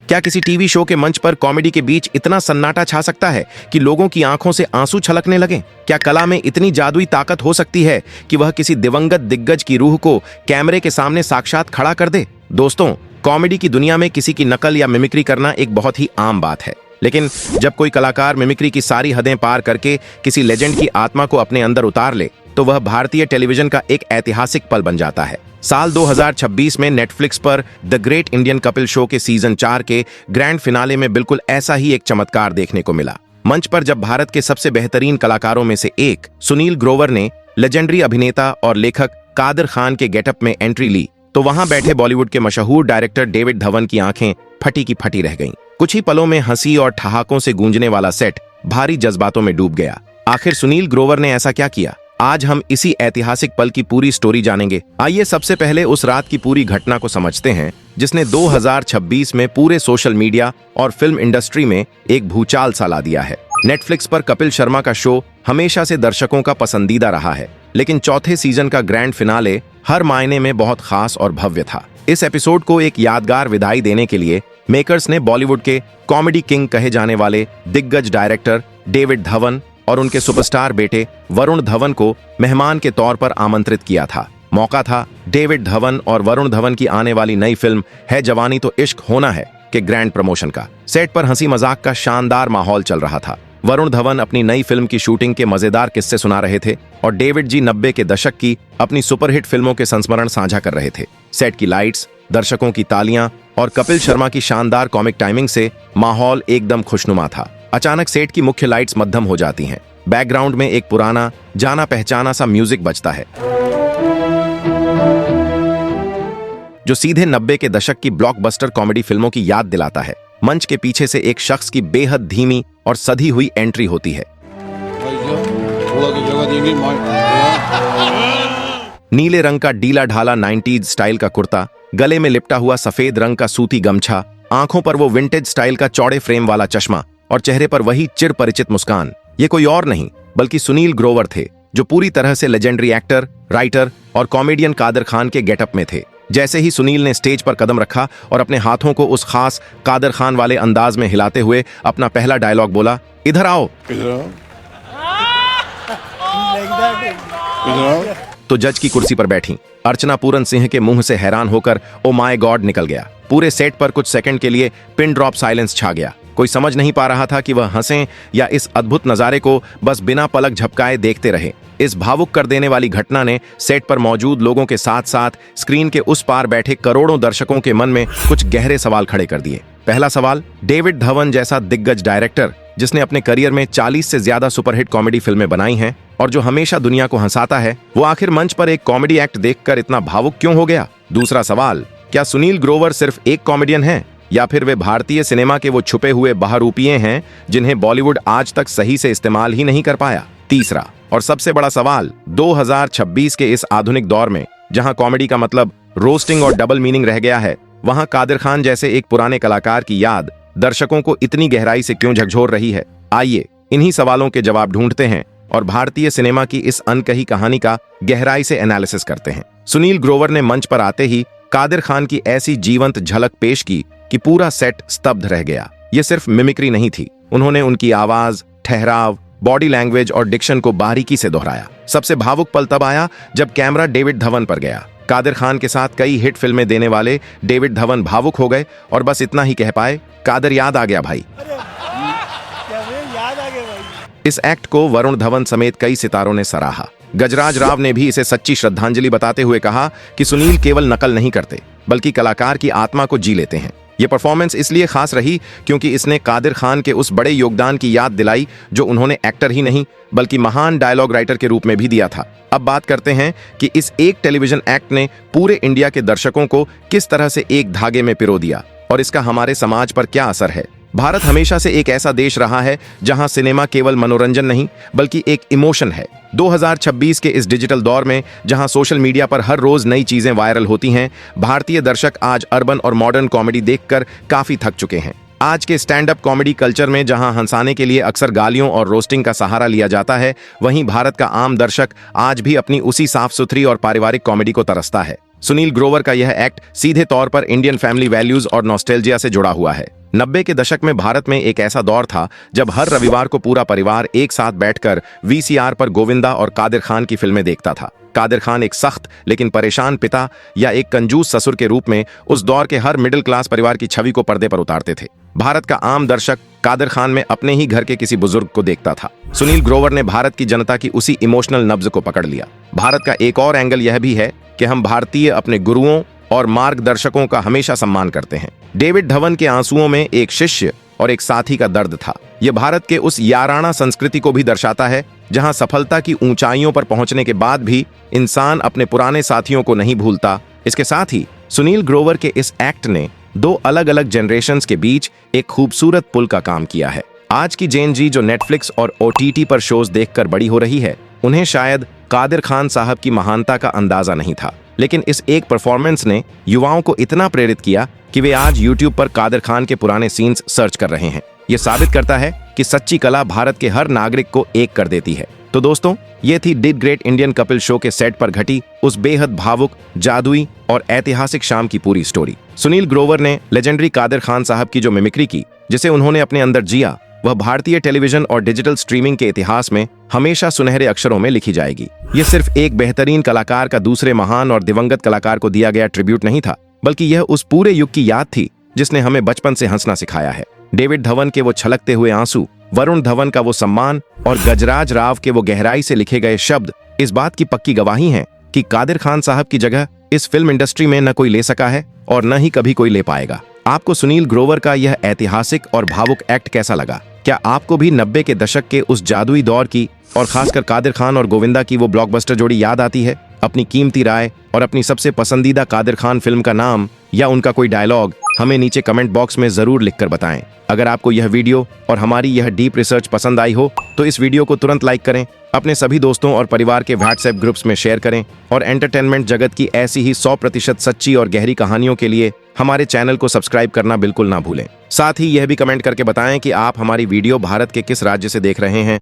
क्या किसी TV show के मंच पर कॉमेडी के बीच इतना सन्नाटा छा सकता है कि लोगों की आंखों से आंसू छलकने लगे? क्या कला में इतनी जादुई ताकत हो सकती है कि वह किसी दिवंगत दिग्गज की रूह को कैमरे के सामने साक्षात खड़ा कर दे? दोस्तों, कॉमेडी की दुनिया में किसी की नकल या मिमिक्री करना एक बहुत ही आम बात है, लेकिन जब कोई कलाकार मिमिक्री की सारी हदें पार करके किसी लेजेंड की आत्मा को अपने अंदर उतार ले, तो वह भारतीय टेलीविजन का एक ऐतिहासिक पल बन जाता है। साल 2026 में नेटफ्लिक्स पर the great Indian Kapil show के सीजन 4 के ग्रैंड फिनाले में बिल्कुल ऐसा ही एक चमत्कार देखने को मिला। मंच पर जब भारत के सबसे बेहतरीन कलाकारों में से एक सुनील ग्रोवर ने लेजेंडरी अभिनेता और लेखक कादर खान के गेटअप में एंट्री ली, तो वहां बैठे बॉलीवुड के मशहूर डायरेक्टर डेविड धवन की आंखें फटी की फटी रह गईं। कुछ ही पलों में हंसी और ठहाकों से गूंजने वाला सेट भारी जज्बातों में डूब गया। आखिर सुनील ग्रोवर ने ऐसा क्या किया? आज हम इसी ऐतिहासिक पल की पूरी स्टोरी जानेंगे। आइए सबसे पहले उस रात की पूरी घटना को समझते हैं जिसने 2026 में पूरे सोशल मीडिया और फिल्म इंडस्ट्री में एक भूचाल सा ला दिया है। नेटफ्लिक्स पर कपिल शर्मा का शो हमेशा से दर्शकों का पसंदीदा रहा है, लेकिन चौथे सीजन का ग्रैंड फिनाले हर मायने में बहुत खास और भव्य था। इस एपिसोड को एक यादगार विदाई देने के लिए मेकर्स ने बॉलीवुड के कॉमेडी किंग कहे जाने वाले दिग्गज डायरेक्टर डेविड धवन और उनके सुपरस्टार बेटे वरुण धवन को मेहमान के तौर पर आमंत्रित किया था। मौका था डेविड धवन और वरुण धवन की आने वाली नई फिल्म है जवानी तो इश्क होना है के ग्रैंड प्रमोशन का। सेट पर हंसी मजाक का शानदार माहौल चल रहा था। वरुण धवन अपनी नई फिल्म की शूटिंग के मजेदार किस्से सुना रहे थे और डेविड जी 90 के दशक की अपनी सुपरहिट फिल्मों के संस्मरण साझा कर रहे थे। सेट की लाइट्स, दर्शकों की तालियां और कपिल शर्मा की शानदार कॉमिक टाइमिंग से माहौल एकदम खुशनुमा था। अचानक सेट की मुख्य लाइट्स मद्धम हो जाती हैं। बैकग्राउंड में एक पुराना जाना पहचाना सा म्यूजिक बजता है जो सीधे 90 के दशक की ब्लॉकबस्टर कॉमेडी फिल्मों की याद दिलाता है। मंच के पीछे से एक शख्स की बेहद धीमी और सधी हुई एंट्री होती है। नीले रंग का ढीला ढाला 90s स्टाइल का कुर्ता, गले में लिपटा हुआ सफेद रंग का सूती गमछा, आंखों पर वो विंटेज स्टाइल का चौड़े फ्रेम वाला चश्मा और चेहरे पर वही चिर परिचित मुस्कान। ये कोई और नहीं बल्कि सुनील ग्रोवर थे, जो पूरी तरह से लेजेंडरी एक्टर, राइटर और कॉमेडियन कादर खान के गेटअप में थे। जैसे ही सुनील ने स्टेज पर कदम रखा और अपने हाथों को उस खास कादर खान वाले अंदाज में हिलाते हुए अपना पहला डायलॉग बोला, इधर आओ, तो जज की कुर्सी पर बैठी अर्चना पूरन सिंह के मुंह से हैरान होकर ओ माय गॉड निकल गया। पूरे सेट पर कुछ सेकंड के लिए पिन ड्रॉप साइलेंस छा गया। कोई समझ नहीं पा रहा था कि वह हंसें या इस अद्भुत नजारे को बस बिना पलक झपकाए देखते रहे। इस भावुक कर देने वाली घटना ने सेट पर मौजूद लोगों के साथ साथ स्क्रीन के उस पार बैठे करोड़ों दर्शकों के मन में कुछ गहरे सवाल खड़े कर दिए। पहला सवाल, डेविड धवन जैसा दिग्गज डायरेक्टर जिसने अपने करियर में 40 से ज्यादा सुपरहिट कॉमेडी फिल्में बनाई हैं और जो हमेशा दुनिया को हंसाता है, वो आखिर मंच पर एक कॉमेडी एक्ट देखकर इतना भावुक क्यों हो गया? दूसरा सवाल, क्या सुनील ग्रोवर सिर्फ एक कॉमेडियन है या फिर वे भारतीय सिनेमा के वो छुपे हुए बहरूपिये हैं जिन्हें बॉलीवुड आज तक सही से इस्तेमाल ही नहीं कर पाया? तीसरा और सबसे बड़ा सवाल, 2026 के इस आधुनिक दौर में जहां कॉमेडी का मतलब रोस्टिंग और डबल मीनिंग रह गया है, वहां कादर खान जैसे एक पुराने कलाकार की याद दर्शकों को इतनी गहराई से क्यों झकझोर रही है? आइए इन्हीं सवालों के जवाब ढूंढते हैं और भारतीय सिनेमा की इस अनकही कहानी का गहराई से एनालिसिस करते हैं। सुनील ग्रोवर ने मंच पर आते ही कादर खान की ऐसी जीवंत झलक पेश की कि पूरा सेट स्तब्ध रह गया। ये सिर्फ मिमिक्री नहीं थी, उन्होंने उनकी आवाज, ठहराव, बॉडी लैंग्वेज और डिक्शन को बारीकी से दोहराया। सबसे भावुक पल तब आया जब कैमरा डेविड धवन पर गया। कादर खान के साथ कई हिट फिल्में देने वाले डेविड धवन भावुक हो गए और बस इतना ही कह पाए, कादर याद आ गया भाई। इस एक्ट को वरुण धवन समेत कई सितारों ने सराहा। गजराज राव ने भी इसे सच्ची श्रद्धांजलि बताते हुए कहा कि सुनील केवल नकल नहीं करते बल्कि कलाकार की आत्मा को जी लेते हैं। ये परफॉर्मेंस इसलिए खास रही क्योंकि इसने कादिर खान के उस बड़े योगदान की याद दिलाई जो उन्होंने एक्टर ही नहीं बल्कि महान डायलॉग राइटर के रूप में भी दिया था। अब बात करते हैं कि इस एक टेलीविजन एक्ट ने पूरे इंडिया के दर्शकों को किस तरह से एक धागे में पिरो दिया और इसका हमारे समाज पर क्या असर है। भारत हमेशा से एक ऐसा देश रहा है जहां सिनेमा केवल मनोरंजन नहीं बल्कि एक इमोशन है। 2026 के इस डिजिटल दौर में जहां सोशल मीडिया पर हर रोज नई चीजें वायरल होती हैं, भारतीय दर्शक आज अर्बन और मॉडर्न कॉमेडी देखकर काफी थक चुके हैं। आज के स्टैंड अप कॉमेडी कल्चर में जहां हंसाने के लिए अक्सर गालियों और रोस्टिंग का सहारा लिया जाता है, वहीं भारत का आम दर्शक आज भी अपनी उसी साफ सुथरी और पारिवारिक कॉमेडी को तरसता है। सुनील ग्रोवर का यह एक्ट सीधे तौर पर इंडियन फैमिली वैल्यूज और नॉस्टैल्जिया से जुड़ा हुआ है। 90 के दशक में भारत में एक ऐसा दौर था जब हर रविवार को पूरा परिवार एक साथ बैठकर वीसीआर पर गोविंदा और कादिर खान की फिल्में देखता था। कादिर खान एक सख्त लेकिन परेशान पिता या एक कंजूस ससुर के रूप में उस दौर के हर मिडिल क्लास परिवार की छवि को पर्दे पर उतारते थे। भारत का आम दर्शक कादिर खान में अपने ही घर के किसी बुजुर्ग को देखता था। सुनील ग्रोवर ने भारत की जनता की उसी इमोशनल नब्ज को पकड़ लिया। भारत का एक और एंगल यह भी है कि हम भारतीय अपने गुरुओं और मार्गदर्शकों का हमेशा सम्मान करते हैं। डेविड धवन के आंसुओं में एक शिष्य और एक साथी का दर्द था। यह भारत के उस याराना संस्कृति को भी दर्शाता है जहां सफलता की ऊंचाइयों पर पहुंचने के बाद भी इंसान अपने पुराने साथियों को नहीं भूलता। इसके साथ ही सुनील ग्रोवर के इस एक्ट ने दो अलग अलग जनरेशन्स के बीच एक खूबसूरत पुल का काम किया है। आज की जेन जी जो नेटफ्लिक्स और ओटीटी पर शोज देखकर बड़ी हो रही है, उन्हें शायद कादिर खान साहब की महानता का अंदाजा नहीं था, लेकिन इस एक परफॉर्मेंस ने युवाओं को इतना प्रेरित किया कि वे आज यूट्यूब पर कादिर खान के पुराने सीन्स सर्च कर रहे हैं। ये साबित करता है कि सच्ची कला भारत के हर नागरिक को एक कर देती है। तो दोस्तों, ये थी did great Indian Kapil show के सेट पर घटी उस बेहद भावुक, जादुई और ऐतिहासिक शाम की पूरी स्टोरी। सुनील ग्रोवर ने लेजेंडरी कादिर खान साहब की जो मिमिक्री की, जिसे उन्होंने अपने अंदर जिया, वह भारतीय टेलीविजन और डिजिटल स्ट्रीमिंग के इतिहास में हमेशा सुनहरे अक्षरों में लिखी जाएगी। ये सिर्फ एक बेहतरीन कलाकार का दूसरे महान और दिवंगत कलाकार को दिया गया ट्रिब्यूट नहीं था, बल्कि यह उस पूरे युग की याद थी जिसने हमें बचपन से हंसना सिखाया है। डेविड धवन के वो छलकते हुए आंसू, वरुण धवन का वो सम्मान और गजराज राव के वो गहराई से लिखे गए शब्द इस बात की पक्की गवाही हैं कि कादिर खान साहब की जगह इस फिल्म इंडस्ट्री में न कोई ले सका है और न ही कभी कोई ले पाएगा। आपको सुनील ग्रोवर का यह ऐतिहासिक और भावुक एक्ट कैसा लगा? क्या आपको भी 90 के दशक के उस जादुई दौर की और खासकर कादिर खान और गोविंदा की वो ब्लॉकबस्टर जोड़ी याद आती है? अपनी कीमती राय और अपनी सबसे पसंदीदा कादिर खान फिल्म का नाम या उनका कोई डायलॉग हमें नीचे कमेंट बॉक्स में जरूर लिखकर बताएं। अगर आपको यह वीडियो और हमारी यह डीप रिसर्च पसंद आई हो तो इस वीडियो को तुरंत लाइक करें, अपने सभी दोस्तों और परिवार के व्हाट्सएप ग्रुप्स में शेयर करें और एंटरटेनमेंट जगत की ऐसी ही 100% सच्ची और गहरी कहानियों के लिए हमारे चैनल को सब्सक्राइब करना बिल्कुल ना भूलें। साथ ही यह भी कमेंट करके बताएं कि आप हमारी वीडियो भारत के किस राज्य से देख रहे हैं।